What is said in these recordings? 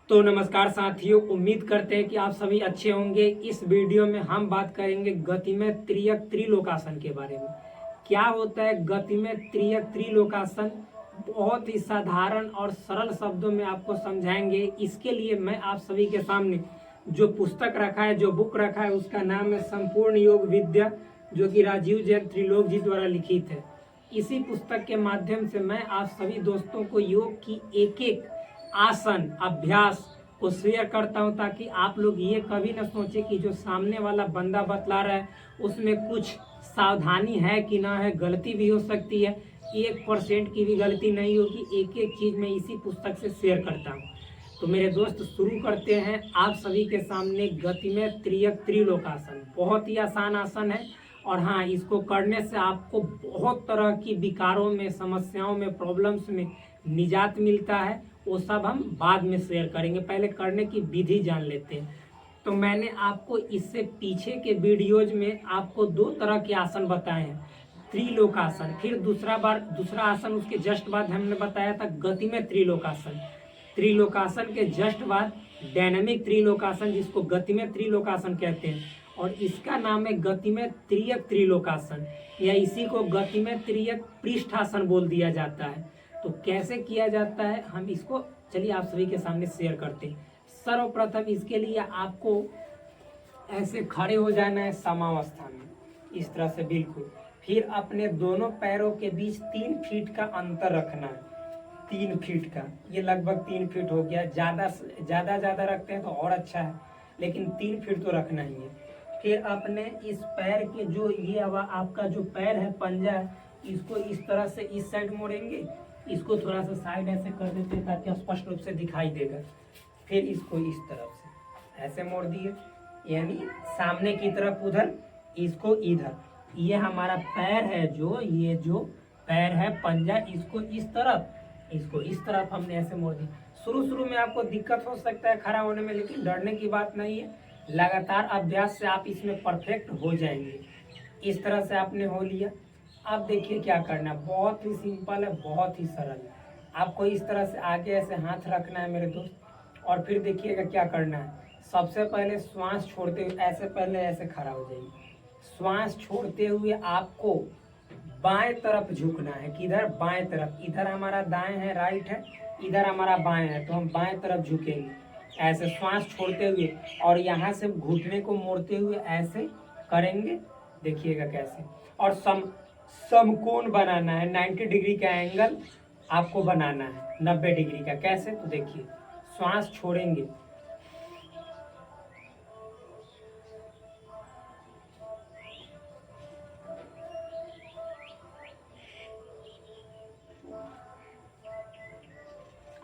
तो नमस्कार साथियों, उम्मीद करते हैं कि आप सभी अच्छे होंगे। इस वीडियो में हम बात करेंगे गतिमय त्रियक त्रिलोकासन के बारे में। क्या होता है गतिमय त्रियक त्रिलोकासन? बहुत ही साधारण और सरल शब्दों में आपको समझाएंगे। इसके लिए मैं आप सभी के सामने जो पुस्तक रखा है, जो बुक रखा है, उसका नाम है संपूर्ण योग विद्या, जो कि राजीव जैन त्रिलोक जी द्वारा लिखित है। इसी पुस्तक के माध्यम से मैं आप सभी दोस्तों को योग की एक एक आसन अभ्यास को शेयर करता हूं, ताकि आप लोग ये कभी ना सोचे कि जो सामने वाला बंदा बतला रहा है उसमें कुछ सावधानी है कि ना है, गलती भी हो सकती है। 1% की भी गलती नहीं होगी। एक एक चीज मैं इसी पुस्तक से शेयर करता हूँ। तो मेरे दोस्त, शुरू करते हैं आप सभी के सामने गतिमय त्रियक त्रिलोकासन। बहुत ही आसान आसन है, और हाँ, इसको करने से आपको बहुत तरह की विकारों में, समस्याओं में, प्रॉब्लम्स में निजात मिलता है। वो सब हम बाद में शेयर करेंगे, पहले करने की विधि जान लेते हैं। तो मैंने आपको इससे पीछे के वीडियोज में आपको 2 तरह के आसन बताए हैं, त्रिलोकासन। फिर दूसरा आसन उसके जस्ट बाद हमने बताया था गतिमय त्रिलोकासन। त्रिलोकासन के जस्ट बाद डायनामिक त्रिलोकासन, जिसको गतिमय त्रिलोकासन कहते हैं, और इसका नाम है गतिमय त्रियक त्रिलोकासन, या इसी को गतिमय त्रियक पृष्ठासन बोल दिया जाता है। तो कैसे किया जाता है, हम इसको चलिए आप सभी के सामने शेयर करते हैं। सर्वप्रथम इसके लिए आपको ऐसे खड़े हो जाना है समावस्था में, इस तरह से बिल्कुल। फिर अपने दोनों पैरों के बीच 3 फीट का अंतर रखना है। 3 फीट का, ये लगभग 3 फीट हो गया। ज्यादा रखते हैं तो और अच्छा है, लेकिन 3 फीट तो रखना ही है। फिर अपने इस पैर के जो ये आपका जो पैर है, पंजा है, इसको इस तरह से इस साइड मोड़ेंगे। इसको थोड़ा सा साइड ऐसे कर देते हैं ताकि स्पष्ट रूप से दिखाई देगा। फिर इसको इस तरफ से ऐसे मोड़ दिए, यानी सामने की तरफ उधर, इसको इधर। ये हमारा पैर है, ये जो पैर है पंजा, इसको इस तरफ, इसको इस तरफ हमने ऐसे मोड़ दिया। शुरू में आपको दिक्कत हो सकता है खड़ा होने में, लेकिन डरने की बात नहीं है। लगातार अभ्यास से आप इसमें परफेक्ट हो जाएंगे। इस तरह से आपने हो लिया। अब देखिए क्या करना है, बहुत ही सिंपल है, बहुत ही सरल है। आपको इस तरह से आगे ऐसे हाथ रखना है मेरे दोस्त, और फिर देखिएगा क्या करना है। सबसे पहले श्वास छोड़ते हुए ऐसे, पहले ऐसे खड़ा हो जाइए। श्वास छोड़ते हुए आपको बाएं तरफ झुकना है। किधर? बाएं तरफ। इधर हमारा दाएं है, राइट है, इधर हमारा बाएं है, तो हम बाएं तरफ झुकेंगे ऐसे श्वास छोड़ते हुए, और यहाँ से घुटने को मोड़ते हुए ऐसे करेंगे। देखिएगा कैसे। और समकोण बनाना है, 90 डिग्री का एंगल आपको बनाना है, 90 डिग्री का। कैसे? तो देखिए, श्वास छोड़ेंगे,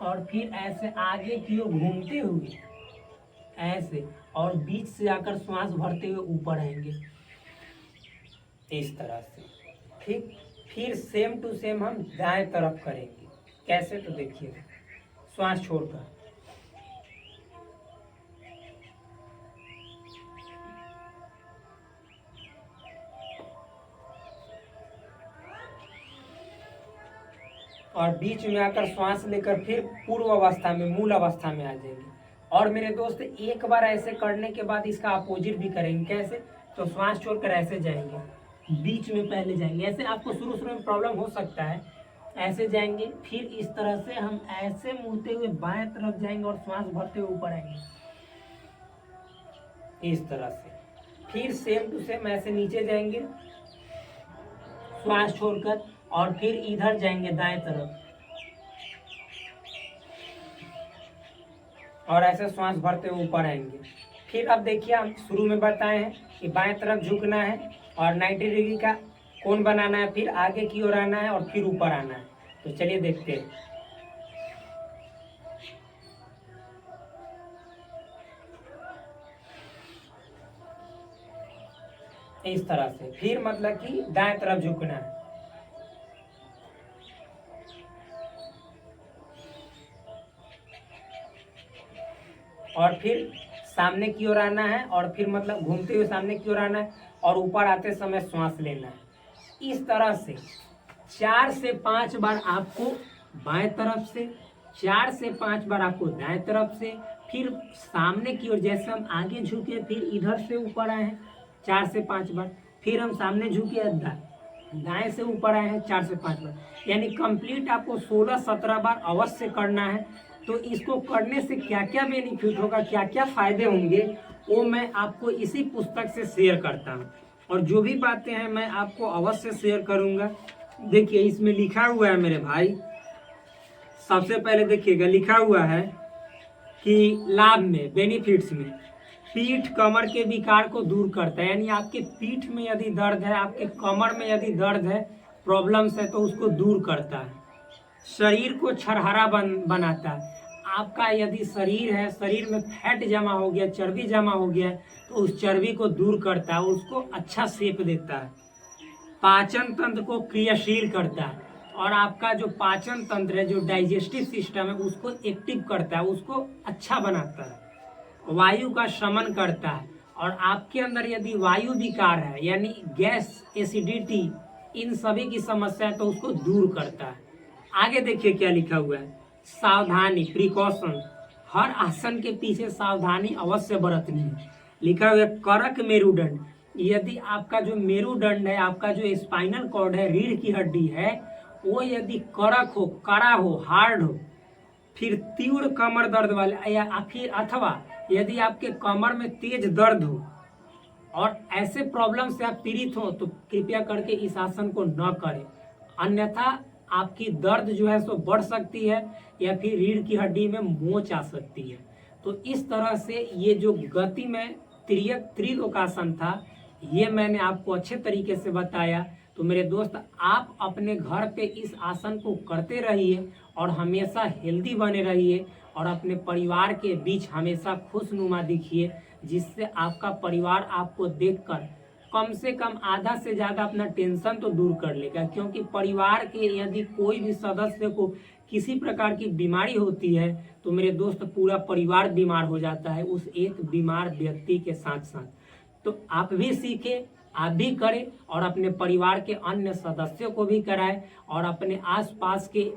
और फिर ऐसे आगे की ओर घूमते हुए ऐसे, और बीच से आकर श्वास भरते हुए ऊपर आएंगे इस तरह से। फिर सेम टू सेम हम दाएं तरफ करेंगे। कैसे? तो देखिए, श्वास छोड़कर और बीच में आकर श्वास लेकर फिर पूर्व अवस्था में, मूल अवस्था में आ जाएंगे। और मेरे दोस्त, एक बार ऐसे करने के बाद इसका अपोजिट भी करेंगे। कैसे? तो श्वास छोड़कर ऐसे जाएंगे, बीच में पहले जाएंगे। ऐसे आपको शुरू में प्रॉब्लम हो सकता है, ऐसे जाएंगे। फिर इस तरह से हम ऐसे मुड़ते हुए बाएं तरफ जाएंगे और श्वास भरते हुए ऊपर आएंगे इस तरह से। फिर सेम टू सेम ऐसे नीचे जाएंगे श्वास छोड़कर, और फिर इधर जाएंगे दाएं तरफ, और ऐसे श्वास भरते हुए ऊपर आएंगे। फिर अब देखिए, हम शुरू में बताए हैं कि बाएं तरफ झुकना है और 90 डिग्री का कोण बनाना है, फिर आगे की ओर आना है और फिर ऊपर आना है। तो चलिए देखते हैं। इस तरह से फिर मतलब कि दाएं तरफ झुकना है, और फिर सामने की ओर आना है, और फिर मतलब घूमते हुए सामने की ओर आना है, और ऊपर आते समय श्वास लेना है। इस तरह से 4 से 5 बार आपको बाएं तरफ से, 4 से 5 बार आपको दाएं तरफ से, फिर सामने की ओर, जैसे हम आगे झुके फिर इधर से ऊपर आए हैं 4 से 5 बार, फिर हम सामने झुके दाएं से ऊपर आए हैं 4 से 5 बार, यानी कंप्लीट आपको 16-17 बार अवश्य करना है। तो इसको करने से क्या क्या बेनिफिट होगा, क्या क्या फायदे होंगे, वो मैं आपको इसी पुस्तक से शेयर करता हूँ। और जो भी बातें हैं मैं आपको अवश्य शेयर करूँगा। देखिए इसमें लिखा हुआ है मेरे भाई, सबसे पहले देखिएगा लिखा हुआ है कि लाभ में, बेनिफिट्स में, पीठ कमर के विकार को दूर करता है, यानी आपके पीठ में यदि दर्द है, आपके कमर में यदि दर्द है, प्रॉब्लम्स है, तो उसको दूर करता है। शरीर को छरहरा बनाता है। आपका यदि शरीर है, शरीर में फैट जमा हो गया, चर्बी जमा हो गया, तो उस चर्बी को दूर करता है, उसको अच्छा शेप देता है। पाचन तंत्र को क्रियाशील करता है, और आपका जो पाचन तंत्र है, जो डाइजेस्टिव सिस्टम है, उसको एक्टिव करता है, उसको अच्छा बनाता है। वायु का शमन करता है, और आपके अंदर यदि वायु विकार है, यानी गैस, एसिडिटी, इन सभी की समस्या है, तो उसको दूर करता है। आगे देखिए क्या लिखा हुआ है, सावधानी, प्रिकॉशन, हर आसन के पीछे सावधानी अवश्य बरतनी है। लिखा हुआ है करक मेरुदंड, यदि आपका जो मेरुदंड है, आपका जो स्पाइनल कॉर्ड है, रीढ़ की हड्डी है, वो यदि करक हो, कड़ा हो, हार्ड हो, फिर तीव्र कमर दर्द वाले, या फिर अथवा यदि आपके कमर में तेज दर्द हो और ऐसे प्रॉब्लम से आप पीड़ित हो, तो कृपया करके इस आसन को न करें, अन्यथा आपकी दर्द जो है सो बढ़ सकती है, या फिर रीढ़ की हड्डी में मोच आ सकती है। तो इस तरह से ये जो गति में त्रिलोकासन था, ये मैंने आपको अच्छे तरीके से बताया। तो मेरे दोस्त, आप अपने घर पे इस आसन को करते रहिए और हमेशा हेल्दी बने रहिए, और अपने परिवार के बीच हमेशा खुशनुमा दिखिए, जिससे आपका परिवार आपको देखकर कम से कम आधा से ज़्यादा अपना टेंशन तो दूर कर लेगा। क्योंकि परिवार के यदि कोई भी सदस्य को किसी प्रकार की बीमारी होती है, तो मेरे दोस्त पूरा परिवार बीमार हो जाता है उस एक बीमार व्यक्ति के साथ साथ। तो आप भी सीखें, आप भी करें, और अपने परिवार के अन्य सदस्यों को भी कराएं, और अपने आसपास के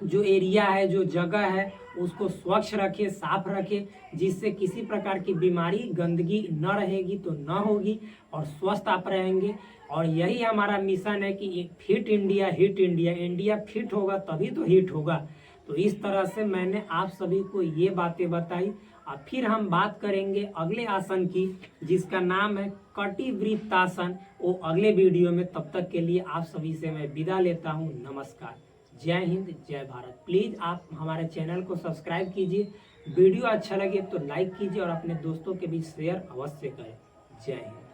जो एरिया है, जो जगह है, उसको स्वच्छ रखें, साफ रखें, जिससे किसी प्रकार की बीमारी, गंदगी न रहेगी तो न होगी, और स्वस्थ आप रहेंगे। और यही हमारा मिशन है कि fit India, hit India, India fit होगा तभी तो हिट होगा। तो इस तरह से मैंने आप सभी को ये बातें बताई। और फिर हम बात करेंगे अगले आसन की, जिसका नाम है कटिवृत्तासन, वो अगले वीडियो में। तब तक के लिए आप सभी से मैं विदा लेता हूँ। नमस्कार, जय हिंद, जय भारत। प्लीज़ आप हमारे चैनल को सब्सक्राइब कीजिए, वीडियो अच्छा लगे तो लाइक कीजिए, और अपने दोस्तों के बीच शेयर अवश्य करें। जय हिंद।